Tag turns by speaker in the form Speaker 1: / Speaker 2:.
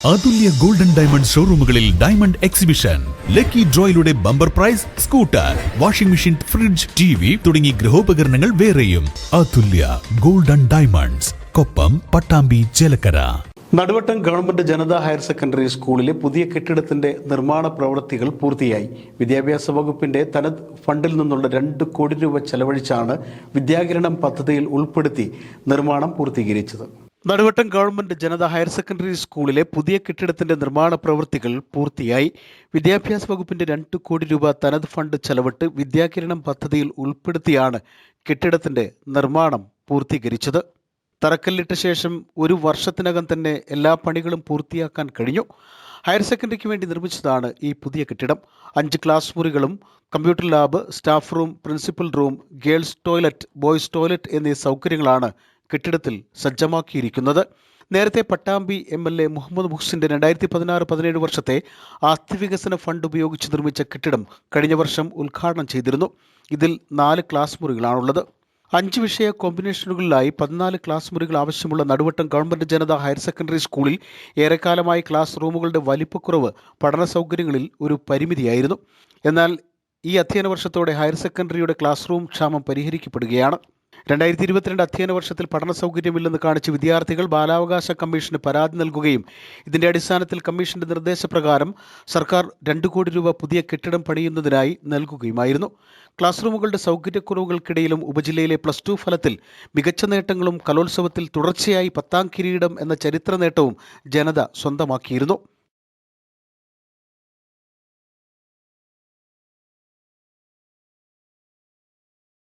Speaker 1: അതുല്യ golden diamond ഷോറൂമുകളിൽ diamond exhibition. Lucky ഡ്രോയിലൂടെ bumper prize, scooter, washing machine, fridge, TV തുടങ്ങി ഗൃഹോപകരണങ്ങൾ വേറെയും. Athulya golden diamonds, Koppam, Pattambi, Chelakkara.
Speaker 2: Naduvattam government Janatha higher secondary സ്കൂളിലെ പുതിയ കെട്ടിടത്തിന്റെ നിർമ്മാണ പ്രവൃത്തികൾ പൂർത്തിയായി. വിദ്യാഭ്യാസ വകുപ്പിന്റെ തനത് ഫണ്ടിൽ നിന്നുള്ള 2 കോടി രൂപ ചെലവഴിച്ചാണ് വിദ്യാകിരണം പദ്ധതിയിൽ ഉൾപ്പെടുത്തി നിർമ്മാണം പൂർത്തീകരിച്ചത്. Naduvattam government Janatha higher secondary സ്കൂളിലെ പുതിയ കെട്ടിടത്തിന്റെ നിർമ്മാണ പ്രവൃത്തികൾ പൂർത്തിയായി. വിദ്യാഭ്യാസ വകുപ്പിന്റെ 2 കോടി രൂപ തനത് ഫണ്ട് ചെലവിട്ട് വിദ്യാകിരണം പദ്ധതിയിൽ ഉൾപ്പെടുത്തിയാണ് കെട്ടിടത്തിന്റെ നിർമ്മാണം പൂർത്തീകരിച്ചത്. തറക്കല്ലിട്ട ശേഷം 1 വർഷത്തിനകം തന്നെ എല്ലാ പണികളും പൂർത്തിയാക്കാൻ കഴിഞ്ഞു. ഹയർ സെക്കൻഡറിക്ക് വേണ്ടി നിർമ്മിച്ചതാണ് ഈ പുതിയ കെട്ടിടം. 5 ക്ലാസ് മുറികളും computer lab, staff room, principal room, girls toilet, boys toilet എന്നീ സൗകര്യങ്ങളാണ് കെട്ടിടത്തിൽ സജ്ജമാക്കിയിരിക്കുന്നത്. നേരത്തെ പട്ടാമ്പി MLA മുഹമ്മദ് മുഹ്സിന്റെ 2016-17 വർഷത്തെ ആസ്തി വികസന ഫണ്ട് ഉപയോഗിച്ച് നിർമ്മിച്ച കെട്ടിടം കഴിഞ്ഞ വർഷം ഉദ്ഘാടനം ചെയ്തിരുന്നു. ഇതിൽ 4 ക്ലാസ് മുറികളാണുള്ളത്. 5 വിഷയ കോമ്പിനേഷനുകളിലായി 14 ക്ലാസ് മുറികൾ ആവശ്യമുള്ള Naduvattom government Janatha higher secondary സ്കൂളിൽ ഏറെക്കാലമായി ക്ലാസ് റൂമുകളുടെ വലിപ്പക്കുറവ് പഠന സൗകര്യങ്ങളിൽ ഒരു പരിമിതിയായിരുന്നു. എന്നാൽ ഈ അധ്യയന വർഷത്തോടെ ഹയർ സെക്കൻഡറിയുടെ ക്ലാസ് റൂം ക്ഷാമം പരിഹരിക്കപ്പെടുകയാണ്. 2022 അധ്യയന വർഷത്തിൽ പഠന സൗകര്യമില്ലെന്ന് കാണിച്ച് വിദ്യാർത്ഥികൾ ബാലാവകാശ കമ്മീഷന് പരാതി നൽകുകയും ഇതിന്റെ അടിസ്ഥാനത്തിൽ കമ്മീഷന്റെ നിർദ്ദേശപ്രകാരം സർക്കാർ 2 കോടി രൂപ പുതിയ കെട്ടിടം പണിയുന്നതിനായി നൽകുകയുമായിരുന്നു. ക്ലാസ് റൂമുകളുടെ സൗകര്യക്കുറവുകൾക്കിടയിലും ഉപജില്ലയിലെ +2 ഫലത്തിൽ മികച്ച നേട്ടങ്ങളും കലോത്സവത്തിൽ തുടർച്ചയായി 10ാം കിരീടം എന്ന ചരിത്ര നേട്ടവും ജനത സ്വന്തമാക്കിയിരുന്നു.